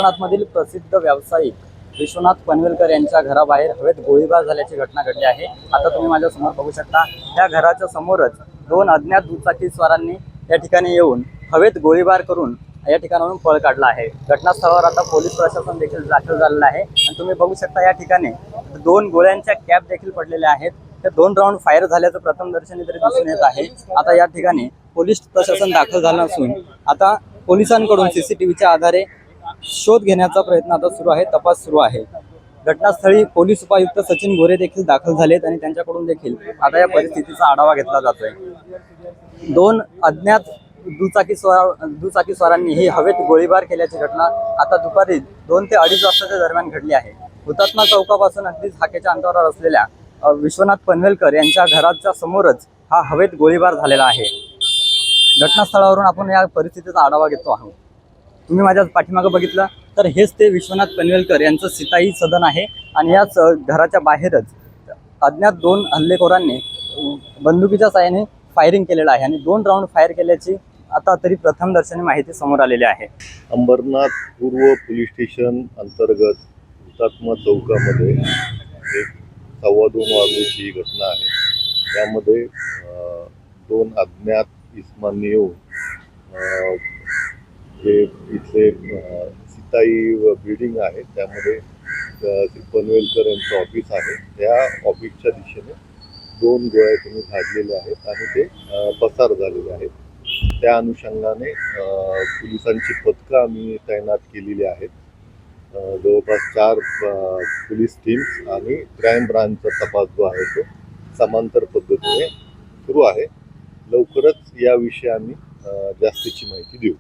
अंबरनाथमधील प्रसिद्ध व्यावसायिक विश्वनाथ पनवेलकर यांच्या घराबाहेर हवेत गोळीबार झाल्याची घटना घडली आहे। आता तुम्ही माझ्या समोर बघू शकता, या घराच्या समोरच दोन अज्ञात दुचाकीस्वारांनी या ठिकाणी येऊन हवेत गोळीबार करून या ठिकाणावरून पळ काढला आहे। घटनास्थळावर आता पोलीस प्रशासन देखील दाखल झालेलं आहे आणि तुम्ही बघू शकता या ठिकाणी दोन गोळ्यांच्या कॅप देखील पडलेल्या आहेत। त्या दोन राऊंड फायर झाल्याचं प्रथमदर्शनी तरी दिसून येत आहे। आता या ठिकाणी पोलीस प्रशासन दाखल झालं असून आता पोलिसांकडून सीसीटीव्हीच्या आधारे शोध घेण्याचा प्रयत्न आता सुरू आहे, तपास सुरू आहे। घटनास्थळी पोलीस उपायुक्त सचिन गोरे देखील दाखल झालेत आणि त्यांच्याकडून देखील आता या परिस्थितीचा आढावा घेतला जातोय। दोन अज्ञात दुचाकीस्वारांनी ही हवेत गोळीबार केल्याची घटना आता दुपारी 2 ते 2:30 वाजताच्या दरम्यान घडली आहे। हुतात्मा चौकापासून अगदीच हाकेच्या अंतरावर असलेल्या विश्वनाथ पनवेलकर यांच्या घराच्या समोरच हा हवेत गोळीबार झालेला आहे। घटनास्थळावरून आपण या परिस्थितीचा आढावा घेतो आहोत। तुम्ही माझ्या पाठीमागे बघितलं तर हेच ते विश्वनाथ पनवेलकर यांचं सीताई सदन आहे आणि याच घराच्या बाहेरच अज्ञात दोन हल्लेखोरांनी बंदुकीच्या साहाय्याने फायरिंग केलेलं आहे आणि 2 राऊंड फायर केल्याची आता तरी प्रथमदर्शनी माहिती समोर आलेली आहे। अंबरनाथ पूर्व पोलीस स्टेशन अंतर्गत हुतात्मा चौकामध्ये एक 2:15 वाजल्याची ही घटना आहे। त्यामध्ये दोन अज्ञात इस्मांनी येऊन जे इथले सीताई बिल्डिंग आहे त्यामध्ये पनवेलकर यांचं ऑफिस आहे, त्या ऑफिसच्या दिशेने 2 गोळ्या त्यांनी झाडलेल्या आहेत आणि ते पसार झालेले आहेत। त्या अनुषंगाने पोलिसांची पथकं आम्ही तैनात केलेली आहेत। जवळपास 4 पोलीस टीम्स आणि क्राईम ब्रांचचा तपास जो आहे तो समांतर पद्धतीने सुरू आहे। लवकरच याविषयी आम्ही जास्तीची माहिती देऊ।